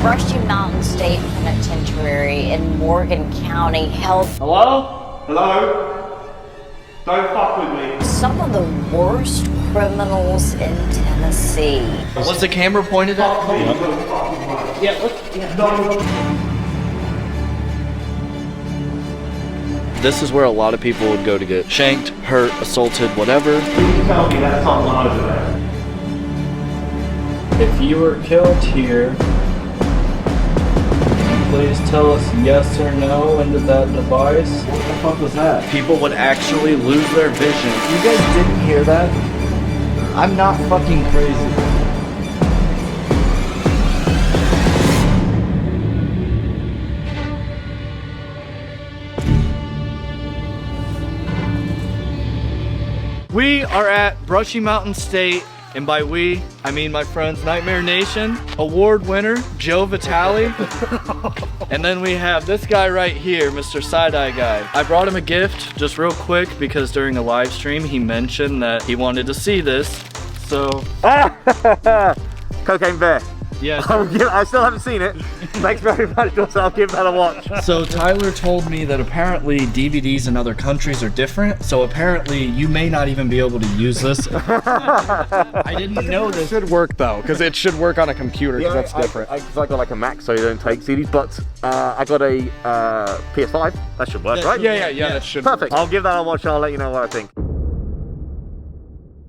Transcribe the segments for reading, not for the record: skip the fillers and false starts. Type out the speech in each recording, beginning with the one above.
Brushy Mountain State Penitentiary in Morgan County held Hello? Hello? Don't fuck with me. some of the worst criminals in Tennessee. Was the camera pointed at me? Yeah, let's... Yeah. This is where a lot of people would go to get shanked, hurt, assaulted, whatever. Please tell me that's not over there. If you were killed here, please tell us yes or no into that device. What the fuck was that? People would actually lose their vision. You guys didn't hear that? I'm not fucking crazy. We are at Brushy Mountain State, and by we, I mean my friends Nightmare Nation, award winner Joe Vitale, and then we have this guy right here, Mr. Side-Eye Guy. I brought him a gift just real quick because during a live stream he mentioned that he wanted to see this, so... Cocaine Bear. Yeah. I still haven't seen it. Thanks very much, so I'll give that a watch. So Tyler told me that apparently DVDs in other countries are different, so apparently you may not even be able to use this. I didn't know this. It should work though, because it should work on a computer, because that's different. I got like a Mac, so you don't take CDs, but I got a PS5. That should work, right? Yeah, that should Perfect. work. I'll give that a watch and I'll let you know what I think.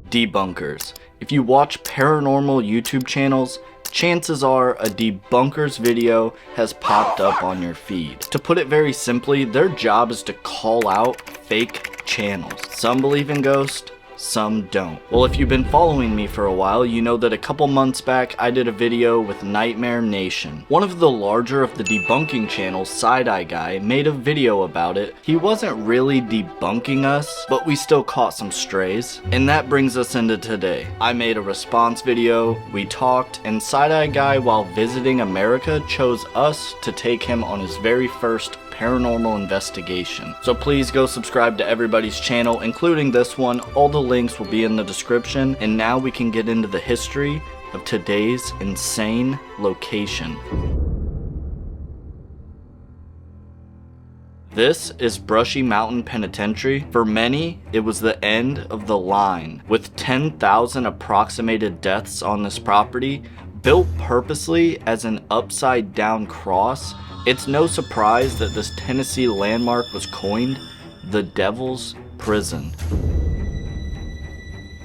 Debunkers. If you watch paranormal YouTube channels, chances are a debunkers video has popped up on your feed. To put it very simply, their job is to call out fake channels. Some believe in ghosts, some don't. Well, if you've been following me for a while, you know that a couple months back I did a video with Nightmare Nation. One of the larger of the debunking channels, Side-Eye Guy, made a video about it. He wasn't really debunking us, but we still caught some strays. And that brings us into today. I made a response video, we talked, and Side-Eye Guy, while visiting America, chose us to take him on his very first paranormal investigation. So please go subscribe to everybody's channel, including this one. All the links will be in the description. And now we can get into the history of today's insane location. This is Brushy Mountain Penitentiary. For many, it was the end of the line. With 10,000 approximated deaths on this property, built purposely as an upside down cross, it's no surprise that this Tennessee landmark was coined the Devil's Prison.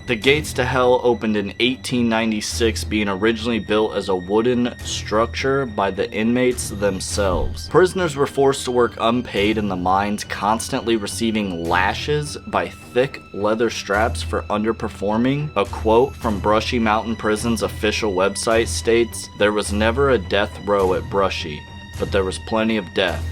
The gates to hell opened in 1896, being originally built as a wooden structure by the inmates themselves. Prisoners were forced to work unpaid in the mines, constantly receiving lashes by thick leather straps for underperforming. A quote from Brushy Mountain Prison's official website states, "There was never a death row at Brushy, but there was plenty of death,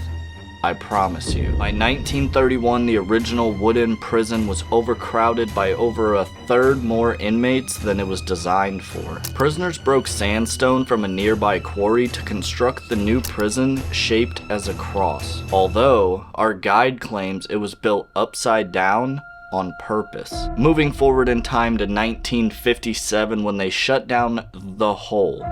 I promise you." By 1931, the original wooden prison was overcrowded by over a third more inmates than it was designed for. Prisoners broke sandstone from a nearby quarry to construct the new prison shaped as a cross, although our guide claims it was built upside down on purpose. Moving forward in time to 1957, when they shut down the Hole,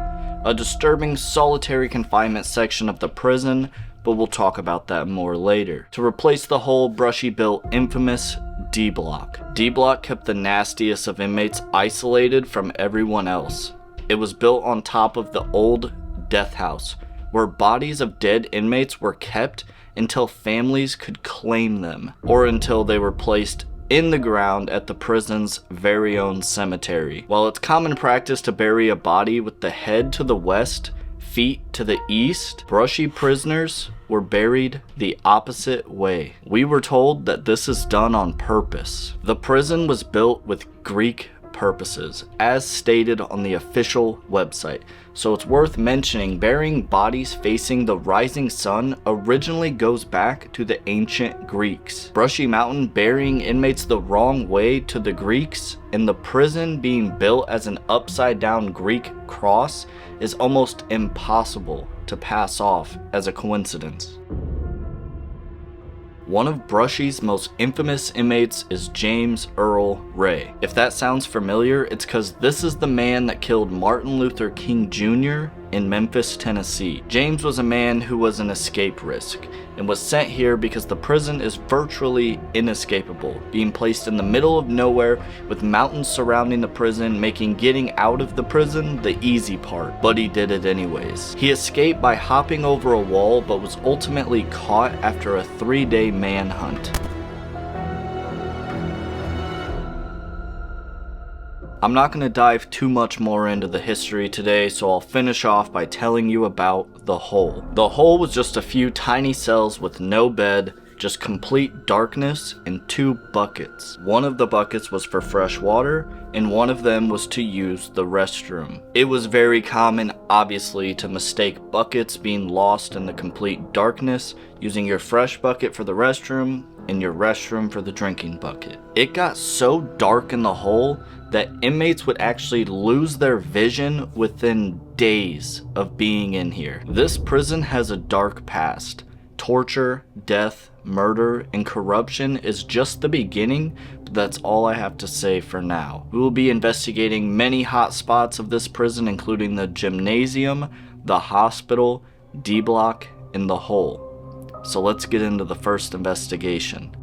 a disturbing solitary confinement section of the prison, but we'll talk about that more later. To replace the Hole, Brushy built infamous D Block. D Block kept the nastiest of inmates isolated from everyone else. It was built on top of the old death house, where bodies of dead inmates were kept until families could claim them, or until they were placed in the ground at the prison's very own cemetery. While it's common practice to bury a body with the head to the west, feet to the east, Brushy prisoners were buried the opposite way. We were told that this is done on purpose. The prison was built with Greek purposes, as stated on the official website. So it's worth mentioning, burying bodies facing the rising sun originally goes back to the ancient Greeks. Brushy Mountain burying inmates the wrong way to the Greeks, and the prison being built as an upside down Greek cross is almost impossible to pass off as a coincidence. One of Brushy's most infamous inmates is James Earl Ray. If that sounds familiar, it's because this is the man that killed Martin Luther King Jr. in Memphis, Tennessee. James was a man who was an escape risk and was sent here because the prison is virtually inescapable, being placed in the middle of nowhere with mountains surrounding the prison, making getting out of the prison the easy part, but he did it anyways. He escaped by hopping over a wall, but was ultimately caught after a 3-day manhunt. I'm not going to dive too much more into the history today, so I'll finish off by telling you about the hole. The hole was just a few tiny cells with no bed, just complete darkness, and 2 buckets. One of the buckets was for fresh water, and one of them was to use the restroom. It was very common, obviously, to mistake buckets being lost in the complete darkness, using your fresh bucket for the restroom, and your restroom for the drinking bucket. It got so dark in the hole that inmates would actually lose their vision within days of being in here. This prison has a dark past. Torture, death, murder, and corruption is just the beginning, but that's all I have to say for now. We will be investigating many hot spots of this prison, including the gymnasium, the hospital, D block, and the hole. So let's get into the first investigation.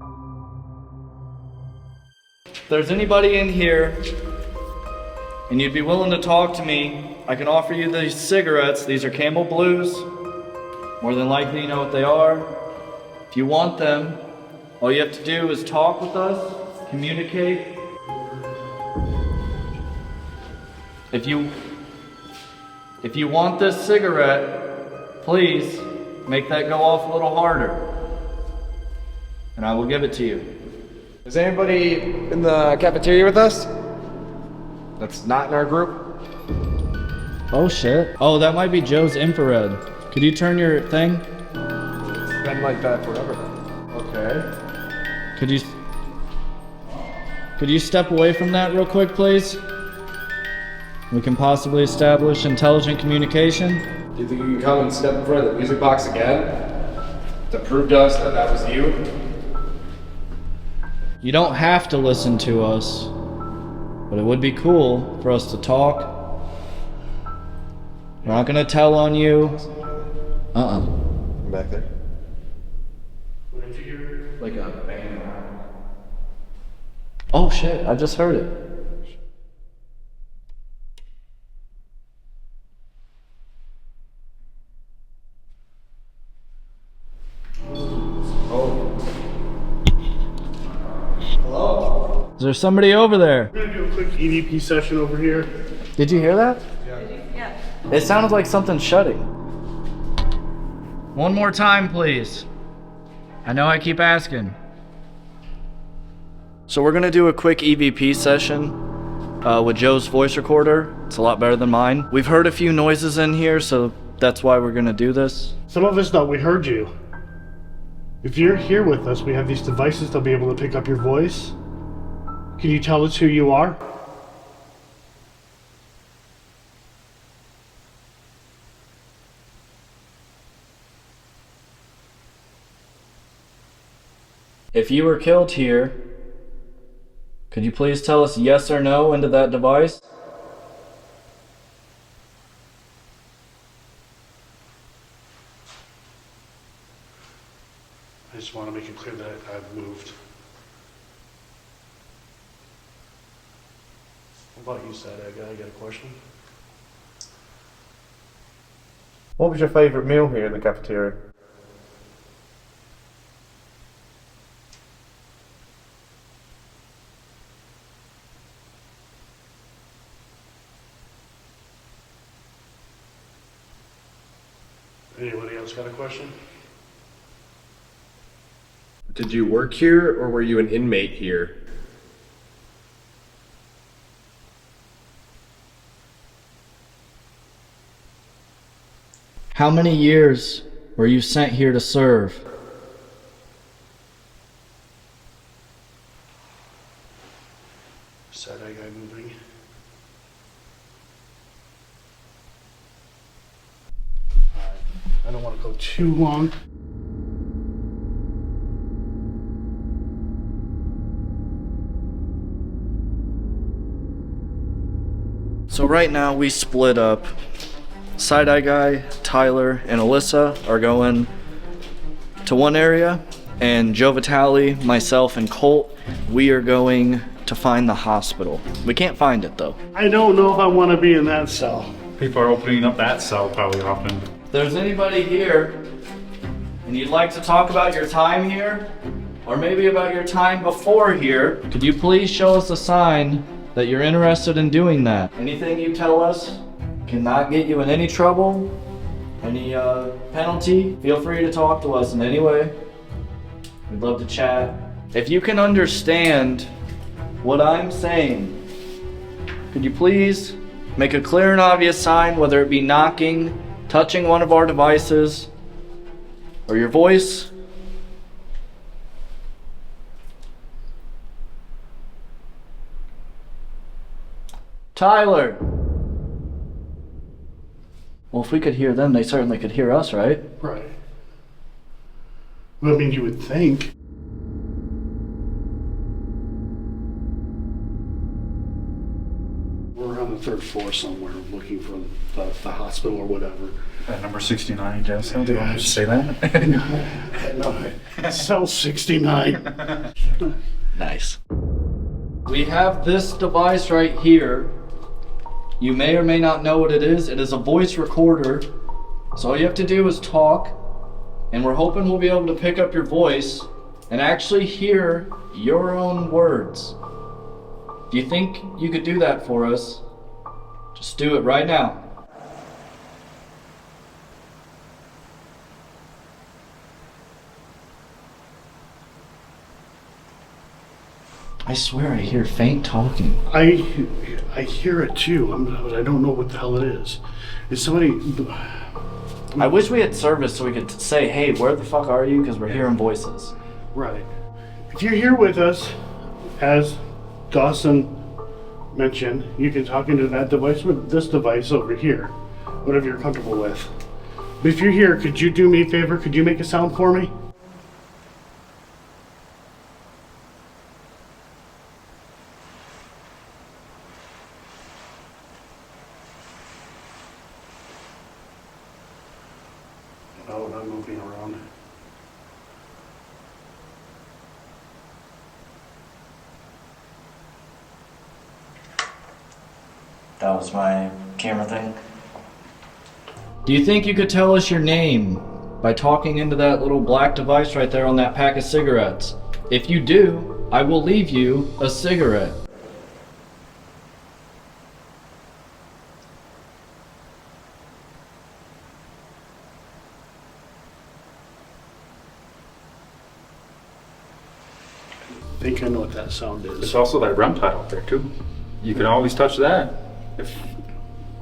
If there's anybody in here and you'd be willing to talk to me, I can offer you these cigarettes. These are Camel Blues. More than likely you know what they are. If you want them, all you have to do is talk with us, communicate. If you want this cigarette, please make that go off a little harder, and I will give it to you. Is anybody in the cafeteria with us? That's not in our group? Oh shit. Oh, that might be Joe's infrared. Could you turn your thing? It's been like that forever. Okay. Could you step away from that real quick, please? We can possibly establish intelligent communication. Do you think you can come and step in front of the music box again? To prove to us that that was you? You don't have to listen to us, but it would be cool for us to talk. We're not gonna tell on you. I'm back there. What did you hear? Like a bang. Oh shit, I just heard it. Hello? Is there somebody over there? We're gonna do a quick EVP session over here. Did you hear that? Yeah. It sounded like something shutting. One more time, please. I know I keep asking. So we're gonna do a quick EVP session with Joe's voice recorder. It's a lot better than mine. We've heard a few noises in here, so that's why we're gonna do this. Some of us thought we heard you. If you're here with us, we have these devices that'll be able to pick up your voice. Can you tell us who you are? If you were killed here, could you please tell us yes or no into that device? I just want to make it clear that I've moved. What about you, Sad Egg? I got a question. What was your favourite meal here in the cafeteria? Anybody else got a question? Did you work here or were you an inmate here? How many years were you sent here to serve? Sad Egg, I'm moving. I don't want to go too long. So right now we split up. Side-eye guy, Tyler, and Alyssa are going to one area, and Joe Vitale, myself, and Colt, we are going to find the hospital. We can't find it though. I don't know if I want to be in that cell. People are opening up that cell probably often. If there's anybody here and you'd like to talk about your time here, or maybe about your time before here, could you please show us a sign that you're interested in doing that? Anything you tell us cannot get you in any trouble, any penalty. Feel free to talk to us in any way. We'd love to chat. If you can understand what I'm saying, could you please make a clear and obvious sign, whether it be knocking, touching one of our devices, or your voice? Tyler! Well, if we could hear them, they certainly could hear us, right? Right. Well, I mean, you would think. We're on the 3rd floor somewhere looking for the hospital or whatever. Number 69, Jess. Did I just say that? No, cell 69. Nice. We have this device right here. You may or may not know what it is. It is a voice recorder. So all you have to do is talk, and we're hoping we'll be able to pick up your voice and actually hear your own words. If you think you could do that for us, just do it right now. I swear I hear faint talking. I hear it too, but I don't know what the hell it is. Is somebody... I wish we had service so we could say, hey, where the fuck are you? Because we're hearing voices. Right. If you're here with us, as Dawson mentioned, you can talk into that device with this device over here, whatever you're comfortable with. But if you're here, could you do me a favor? Could you make a sound for me? Oh, I'm moving around. That was my camera thing. Do you think you could tell us your name by talking into that little black device right there on that pack of cigarettes? If you do, I will leave you a cigarette. I think I know what that sound There's is. also that REM tile up there too. You can always touch that if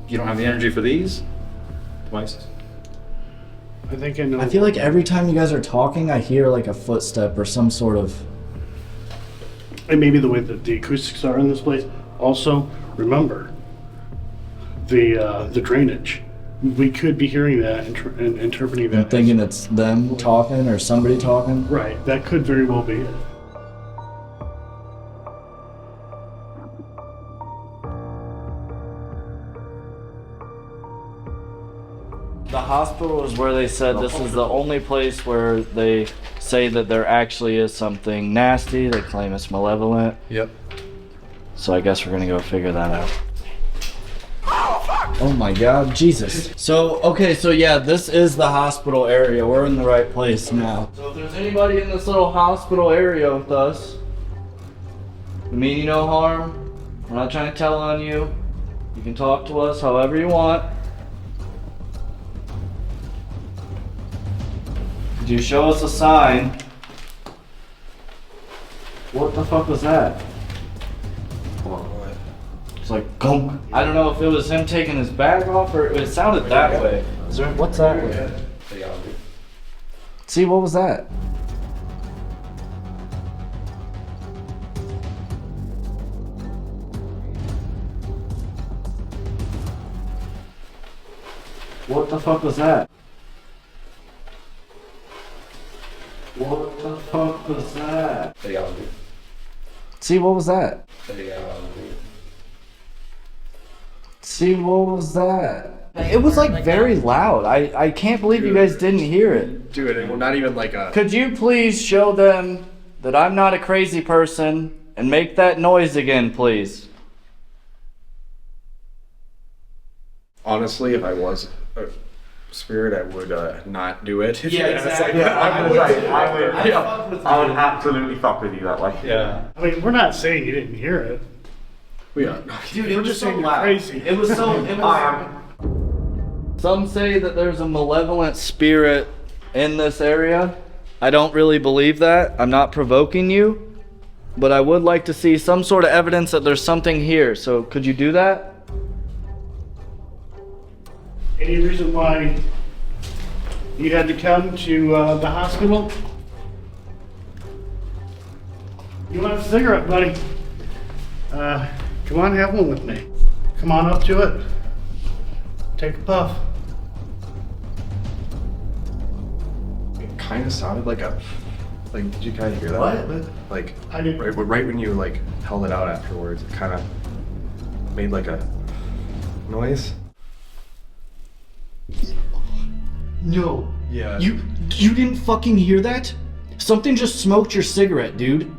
you don't have the energy for these devices. I think I know. I feel like every time you guys are talking, I hear like a footstep or some sort of... And maybe the way that the acoustics are in this place. Also, remember the drainage. We could be hearing that and interpreting that. I'm thinking it's them talking or somebody talking. Right. That could very well be it. The hospital is where they said this is the only place where they say that there actually is something nasty. They claim it's malevolent. Yep. So I guess we're gonna go figure that out. Oh my god, Jesus. So, okay, so yeah, this is the hospital area. We're in the right place now. So if there's anybody in this little hospital area with us, we mean you no harm. We're not trying to tell on you. You can talk to us however you want. Could you show us a sign? What the fuck was that? It's like gunk. I don't know if it was him taking his bag off or it sounded that way. Is there, what's that way? See, what was that? What the fuck was that? What the fuck was that? See, what was that? See, what was that? It was like very loud. I can't believe you guys didn't hear it. Dude, not even like a... Could you please show them that I'm not a crazy person and make that noise again, please? Honestly, if I was a spirit, I would not do it. Yeah, exactly. I would absolutely fuck with you that way. Yeah. I mean, we're not saying you didn't hear it. We are. Dude, it We're was just so saying you're loud. crazy. It was so. It was. Some say that there's a malevolent spirit in this area. I don't really believe that. I'm not provoking you, but I would like to see some sort of evidence that there's something here. So could you do that? Any reason why you had to come to the hospital? You want a cigarette, buddy? Come on, have one with me. Come on up to it. Take a puff. It kind of sounded like a... Like, did you kind of hear that? What? Like, I didn't. right when you, like, held it out afterwards, it kind of made, like, a noise. No. Yeah. You didn't fucking hear that? Something just smoked your cigarette, dude.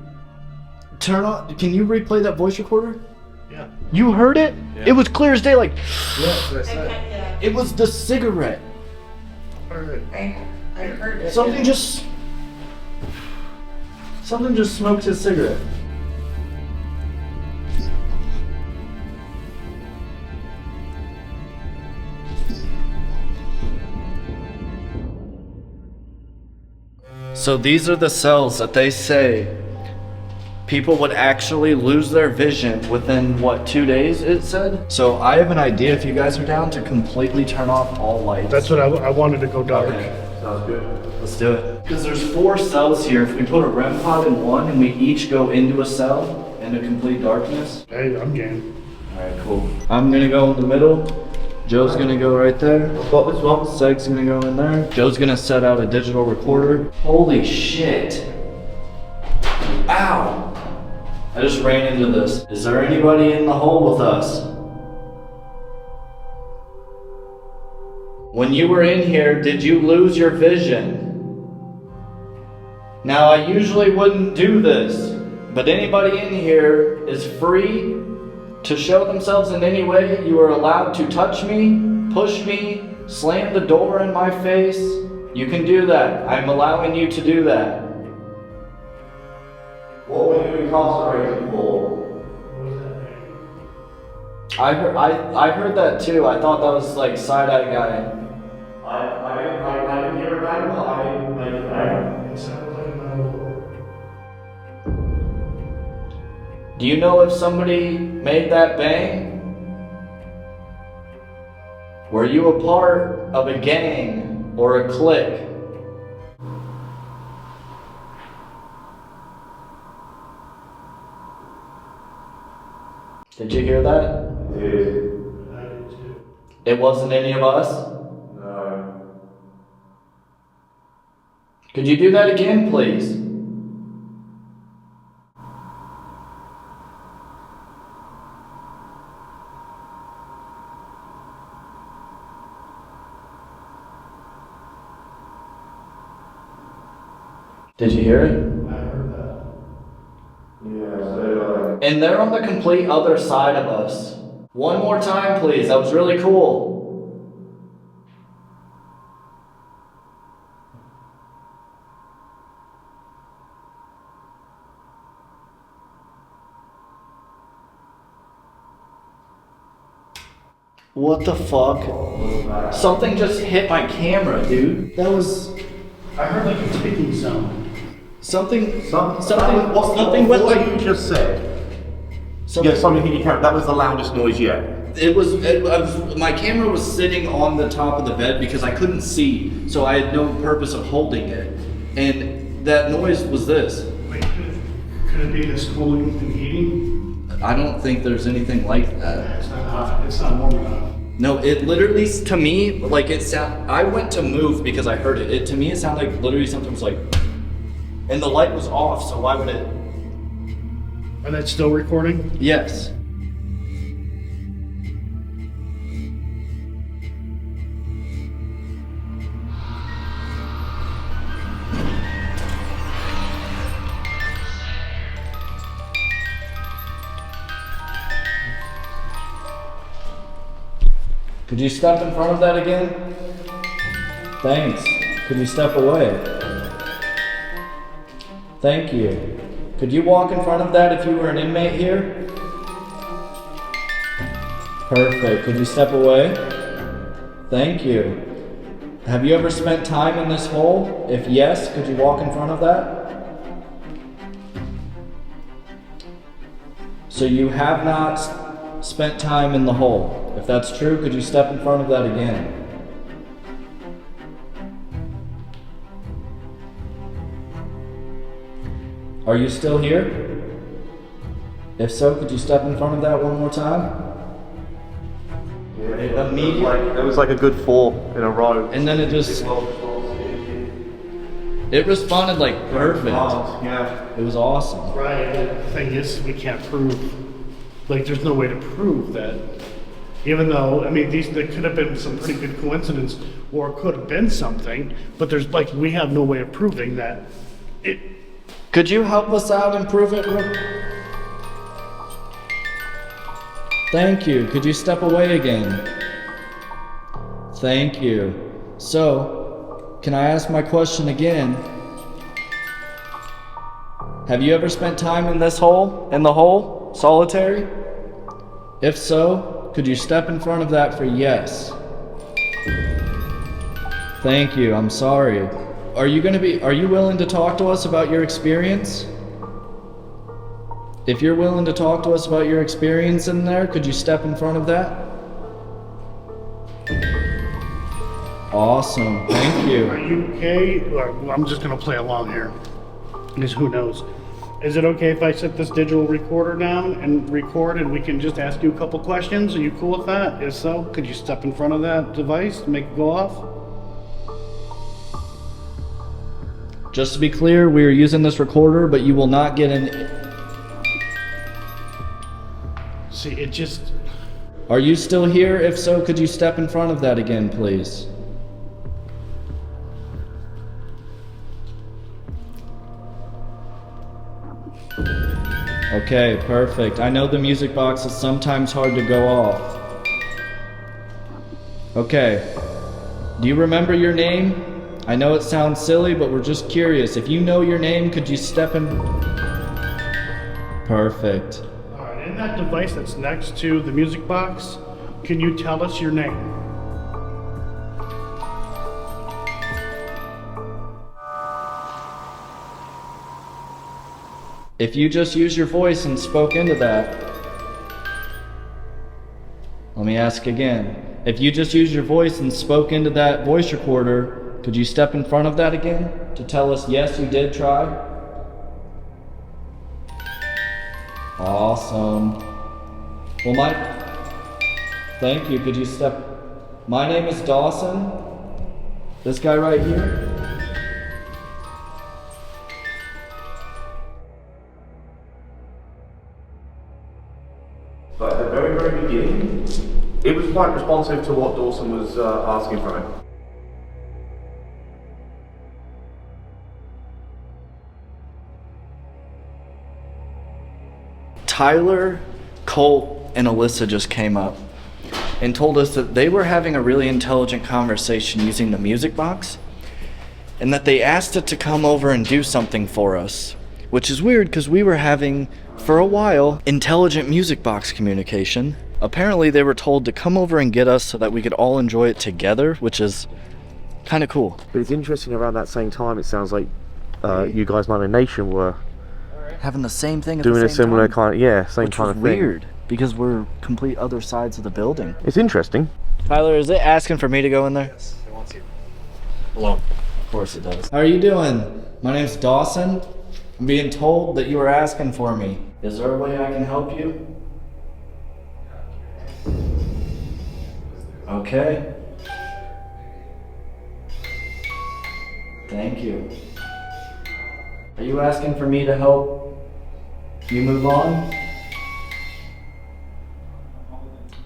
Turn on. Can you replay that voice recorder? Yeah. You heard it? Yeah. It was clear as day. Like Yeah, that's what I said. it was the cigarette. Alright. I heard it. Something just smoked his cigarette. So these are the cells that they say people would actually lose their vision within, what, 2 days, it said? So I have an idea, if you guys are down, to completely turn off all lights. That's what I wanted to go dark. Okay, sounds good. Let's do it. Because there's 4 cells here. If we put a REM pod in one and we each go into a cell in a complete darkness. Hey, I'm game. Alright, cool. I'm gonna go in the middle. Joe's gonna go right there. Seg's gonna go in there. Joe's gonna set out a digital recorder. Holy shit. Ow! I just ran into this. Is there anybody in the hole with us? When you were in here, did you lose your vision? Now, I usually wouldn't do this, but anybody in here is free to show themselves in any way. You are allowed to touch me, push me, slam the door in my face. You can do that. I'm allowing you to do that. What would you incarcerate for? I heard that too. I thought that was like side-eye guy. I didn't hear it right well. I didn't make it right. It sounded like an Do you know if somebody made that bang? Were you a part of a gang or a clique? Did you hear that? I did too. It wasn't any of us? No. Could you do that again, please? Did you hear it? I heard that. Yeah, And they're on the complete other side of us. One more time, please. That was really cool. What the fuck? Something just hit my camera, dude. That was I heard like a ticking sound. something. Something went what like. you just said. Something, Yeah, something hit your camera. That was the loudest noise yet. my camera was sitting on the top of the bed because I couldn't see, so I had no purpose of holding it. And that noise was this. Wait, could it be this cooling and heating? I don't think there's anything like that. It's not hot. It's not warm enough. No, it literally, to me, like it sound. I went to move because I heard it. To me, it sounded like literally something was like, and the light was off. So why would it? And that's still recording? Yes. Could you step in front of that again? Thanks. Could you step away? Thank you. Could you walk in front of that if you were an inmate here? Perfect. Could you step away? Thank you. Have you ever spent time in this hole? If yes, could you walk in front of that? So you have not spent time in the hole. If that's true, could you step in front of that again? Are you still here? If so, could you step in front of that one more time? It was like a good 4 in a row. And then it just... It responded like perfect. Yeah. It was awesome. Right, the thing is, we can't prove, like, there's no way to prove that. Even though, I mean, there could have been some pretty good coincidence, or it could have been something, but there's, like, we have no way of proving that it... Could you help us out and prove it? Thank you. Could you step away again? Thank you. So, can I ask my question again? Have you ever spent time in this hole? In the hole? Solitary? If so, could you step in front of that for yes? Thank you. I'm sorry. Are you willing to talk to us about your experience? If you're willing to talk to us about your experience in there, could you step in front of that? Awesome, thank Are you. you okay? Or, I'm just gonna play along here, because who knows? Is it okay if I set this digital recorder down and record and we can just ask you a couple questions? Are you cool with that? If so, could you step in front of that device and make it go off? Just to be clear, we are using this recorder, but you will not get an... See, it just... Are you still here? If so, could you step in front of that again, please? Okay, perfect. I know the music box is sometimes hard to go off. Okay. Do you remember your name? I know it sounds silly, but we're just curious. If you know your name, could you step in? Perfect. Alright, in that device that's next to the music box, can you tell us your name? If you just use your voice and spoke into that, let me ask again. If you just use your voice and spoke into that voice recorder, could you step in front of that again to tell us yes, you did try? Awesome. Well, thank you. Could you step? My name is Dawson. This guy right here. But at the very, very beginning, it was quite responsive to what Dawson was asking from it. Tyler, Colt, and Alyssa just came up and told us that they were having a really intelligent conversation using the music box, and that they asked it to come over and do something for us, which is weird because we were having, for a while, intelligent music box communication. Apparently they were told to come over and get us so that we could all enjoy it together, which is kind of cool. But it's interesting, around that same time, it sounds like you guys, Nine Nation, were Having the same thing at doing the a same similar time, kind of, yeah, same which kind was of thing. weird because we're complete other sides of the building. It's interesting. Tyler, is it asking for me to go in there? Yes, it wants you. Alone. Of course it does. How are you doing? My name's Dawson. I'm being told that you were asking for me. Is there a way I can help you? Okay. Thank you. Are you asking for me to help you move on?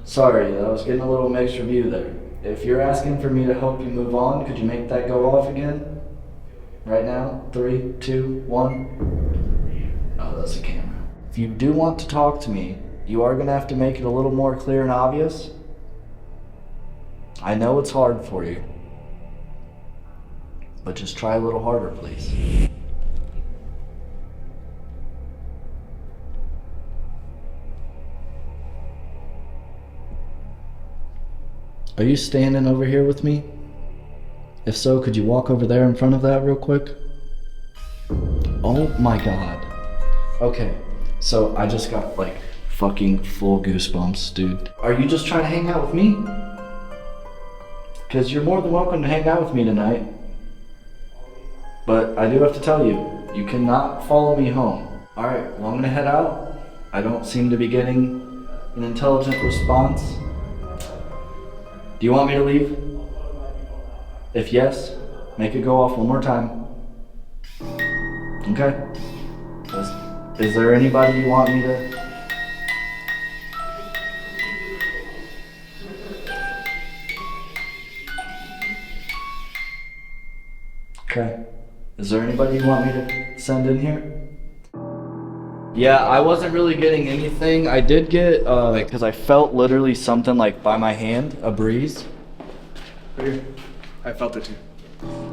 Sorry, I was getting a little mixed review there. If you're asking for me to help you move on, could you make that go off again? Right now? 3, 2, 1. Oh, that's a camera. If you do want to talk to me, you are going to have to make it a little more clear and obvious. I know it's hard for you. But just try a little harder, please. Are you standing over here with me? If so, could you walk over there in front of that real quick? Oh my god. Okay, so I just got like fucking full goosebumps, dude. Are you just trying to hang out with me? Because you're more than welcome to hang out with me tonight. But I do have to tell you, you cannot follow me home. Alright, well I'm gonna head out. I don't seem to be getting an intelligent response. Do you want me to leave? If yes, make it go off one more time. Okay. Is there anybody you want me to... Okay. Is there anybody you want me to send in here? Yeah, I wasn't really getting anything. I did get, because I felt literally something like by my hand, a breeze. I felt it too.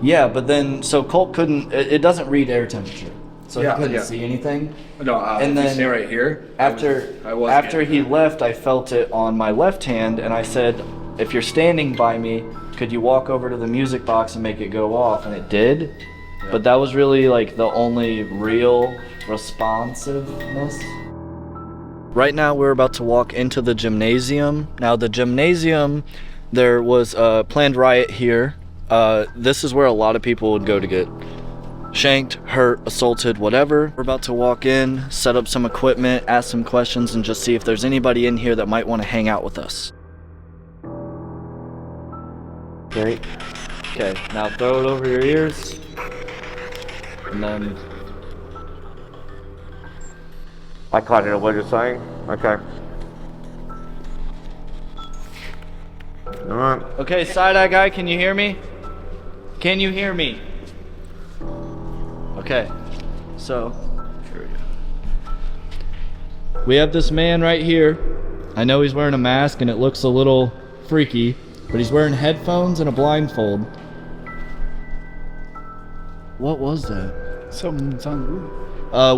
Yeah, but then, so Colt couldn't, it doesn't read air temperature. So Yeah, he couldn't yeah. see anything. No, And if then you stay right here. After he left, I felt it on my left hand, and I said, if you're standing by me, could you walk over to the music box and make it go off? And it did. But that was really like the only real responsiveness. Right now we're about to walk into the gymnasium. Now the gymnasium, there was a planned riot here. This is where a lot of people would go to get shanked, hurt, assaulted, whatever. We're about to walk in, set up some equipment, ask some questions, and just see if there's anybody in here that might want to hang out with us. Great. Okay, now throw it over your ears. And then... I can't hear what you're saying. Okay. Alright. Okay, side-eye guy, can you hear me? Can you hear me? Okay, so... Here we go. We have this man right here. I know he's wearing a mask and it looks a little freaky, but he's wearing headphones and a blindfold. What was that? Something sounded weird.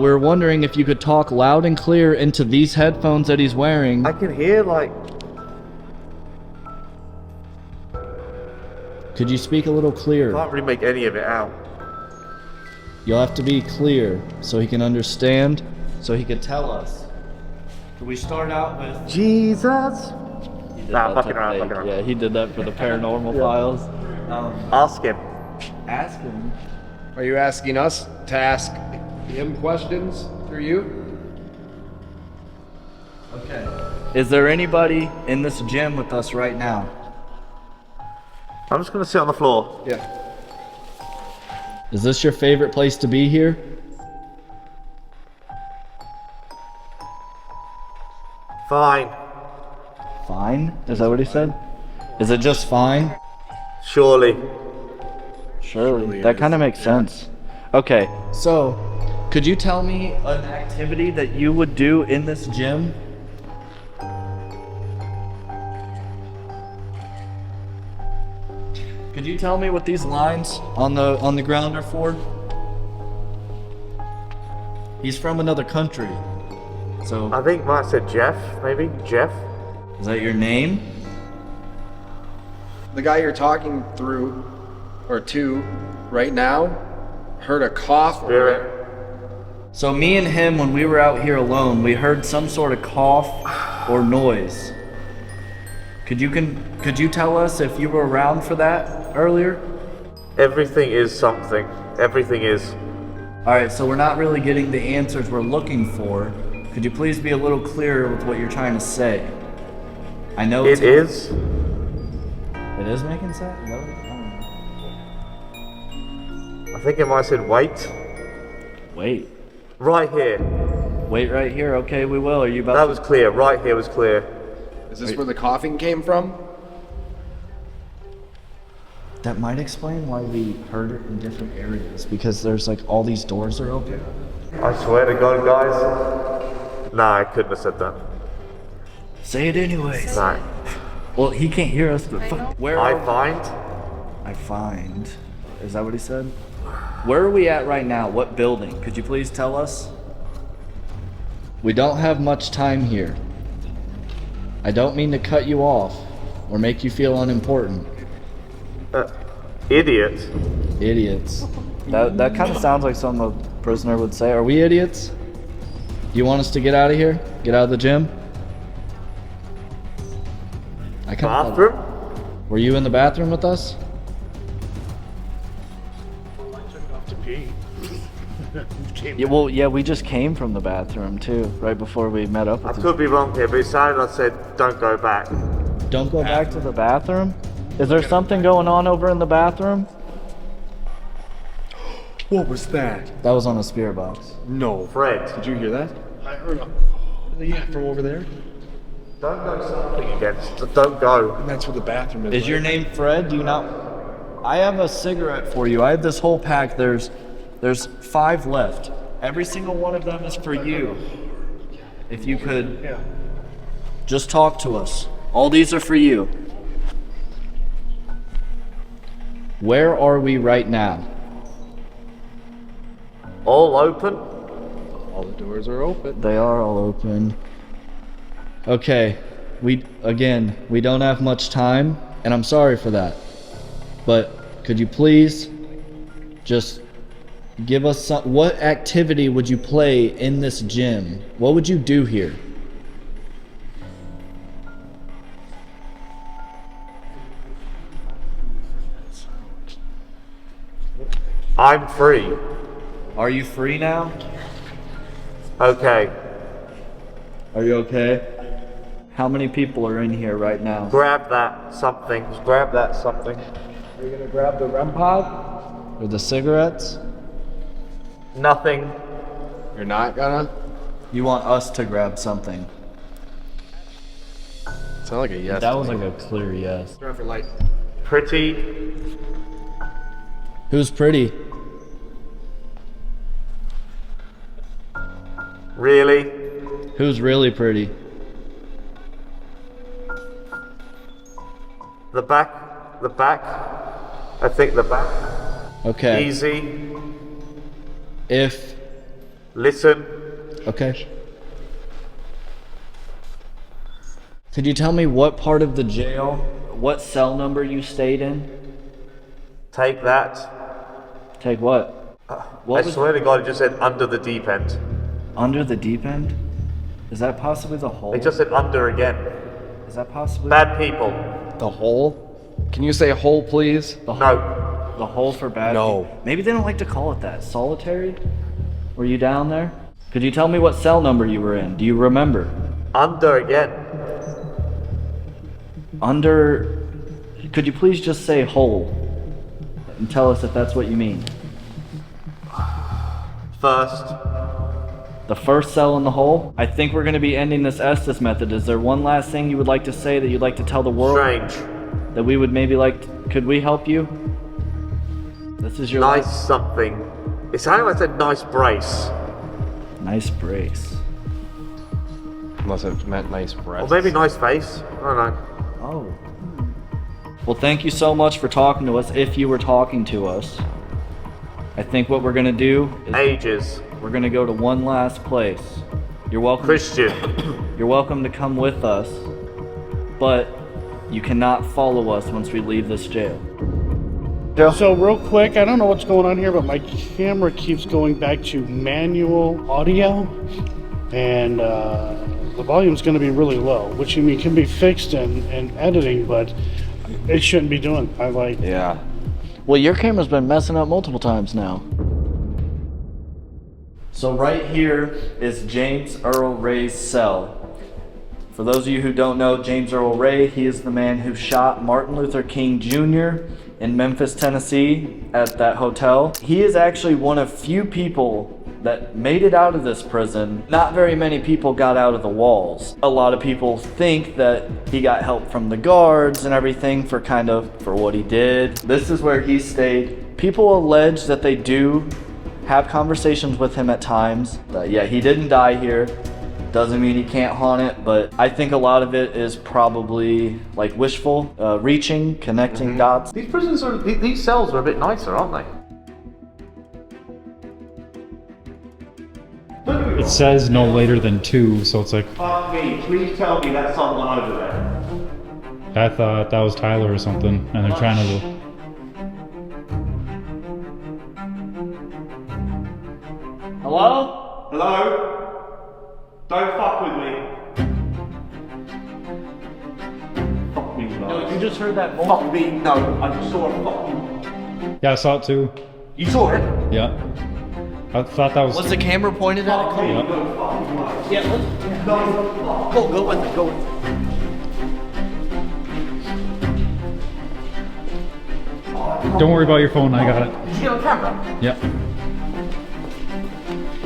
We're wondering if you could talk loud and clear into these headphones that he's wearing. I can hear like... Could you speak a little clearer? Can't really make any of it out. You'll have to be clear so he can understand, so he can tell us. Can we start out with... Jesus! He did Nah, that fucking to around, fake- fucking around. Yeah, he did that for the paranormal files. Ask him. Ask him. Are you asking us to ask him questions through you? Okay. Is there anybody in this gym with us right now? I'm just gonna sit on the floor. Yeah. Is this your favorite place to be here? Fine. Fine? Is that what he said? Is it just fine? Surely. Surely. That kind of makes sense. Okay, so could you tell me an activity that you would do in this gym? Could you tell me what these lines on the ground are for? He's from another country. So, I think Mike said Jeff, maybe? Jeff? is that your name? The guy you're talking through, or to, right now, heard a cough. Spirit. So me and him, when we were out here alone, we heard some sort of cough or noise. Could you tell us if you were around for that earlier? Everything is something. Everything is. Alright, so we're not really getting the answers we're looking for. Could you please be a little clearer with what you're trying to say? I know It is. It is making sense? Is that what I don't know. I think it might have said wait. Wait. Right here. Wait right here. Okay, we will. Are you about That to... was clear. Right here was clear. Is this where the coughing came from? That might explain why we heard it in different areas. Because there's like all these doors are open. I swear to God, guys. Nah, I couldn't have said that. Say it anyways. Nah. Well, he can't hear us, but where I are find. I find. Is that what he said? Where are we at right now? What building? Could you please tell us? We don't have much time here. I don't mean to cut you off or make you feel unimportant. Idiot. Idiots. That kind of sounds like something a prisoner would say. Are we idiots? Do you want us to get out of here? Get out of the gym? I kinda thought- Bathroom? Were you in the bathroom with us? I took off to pee. Came Yeah, well, yeah, we just came from the bathroom too, right before we met up I with you. could be wrong here, but it sounded like I said, don't go back. Don't go back to the bathroom? Is there something going on over in the bathroom? What was that? That was on the spirit box. No. Fred, Did you hear that? I heard a Yeah, from over there. don't go something again. Don't go. And that's where the bathroom is. Is your name Fred? Do you not? I have a cigarette for you. I have this whole pack. There's 5 left. Every single one of them is for you. If you could just talk to us. All these are for you. Where are we right now? All open? All the doors are open. They are all open. Okay, we don't have much time, and I'm sorry for that. But could you please just give us some, what activity would you play in this gym? What would you do here? I'm free. Are you free now? Okay. Are you okay? How many people are in here right now? Grab that something. Just grab that something. Are you gonna grab the REM pod? Or the cigarettes? Nothing. You're not gonna? You want us to grab something? Sound like a yes. That was like a clear yes. Turn off your light. Pretty. Who's pretty? Really? Who's really pretty? The back. I think the back. Okay. Easy. If Listen. okay. Could you tell me what part of the jail, what cell number you stayed in? Take that. Take what? What I was swear to God, it just said under the deep end. under the deep end? Is that possibly the hole? It just said under again. Is that possibly Bad people. The hole? Can you say hole, please? No. the hole for bad No. people? Maybe they don't like to call it that. Solitary? Were you down there? Could you tell me what cell number you were in? Do you remember? Under again. Under... Could you please just say hole? And tell us if that's what you mean. First. The first cell in the hole? I think we're going to be ending this Estes method. Is there one last thing you would like to say that you'd like to tell the world? Strange. That we would maybe like... Could we help you? This is your Nice something. It sounded like I said nice brace. Nice brace. Unless it meant nice breath. Or maybe nice face. I don't know. Oh. Well, thank you so much for talking to us, if you were talking to us. I think what we're gonna do is Ages. we're gonna go to one last place. You're welcome. Christian. You're welcome to come with us, but you cannot follow us once we leave this jail. So real quick, I don't know what's going on here, but my camera keeps going back to manual audio, and the volume's going to be really low, which you mean can be fixed in editing, but it shouldn't be doing. Yeah. Well, your camera's been messing up multiple times now. So right here is James Earl Ray's cell. For those of you who don't know James Earl Ray, he is the man who shot Martin Luther King Jr. in Memphis, Tennessee at that hotel. He is actually one of few people that made it out of this prison. Not very many people got out of the walls. A lot of people think that he got help from the guards and everything for what he did. This is where he stayed. People allege that they do have conversations with him at times. Yeah, he didn't die here. Doesn't mean he can't haunt it, but I think a lot of it is probably like wishful, reaching, connecting dots. These prisons are, these cells are a bit nicer, aren't they? It says no later than 2, so it's like, Fuck me, please tell me that's someone over there. I thought that was Tyler or something, and they're trying to. Hello? Hello? Don't fuck with me. Fuck me, no. No, you just heard that voice. Fuck me, no. I just saw a fucking... Yeah, I saw it too. You saw it? Yeah. I thought that was. Was the camera pointed at it? Yep. Yeah, let's go with it, go with it. Don't worry about your phone, I got it. Did you get on camera? Yep.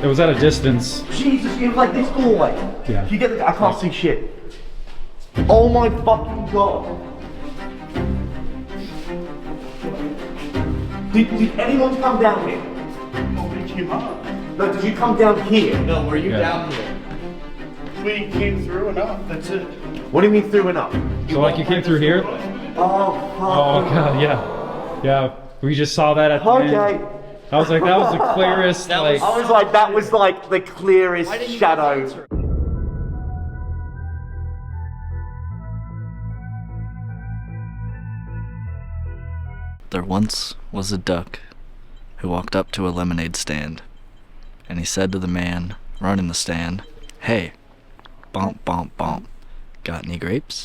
It was at a distance. Jesus, it was like this doorway. Yeah. You get the... I can't see shit. Oh my fucking god. Did anyone come down here? Oh, we came up. No, did you come down here? No, were you Yeah. down here? We came through and up. That's it. What do you mean through and up? So like you came through here? Oh, Oh fuck. god, yeah. Yeah. We just saw that at the Okay. end. I was like, that was the clearest, That like. I was like, that was like the clearest Why didn't you shadow. answer? There once was a duck who walked up to a lemonade stand, and he said to the man running the stand, "Hey, bump, bump, bump, got any grapes?"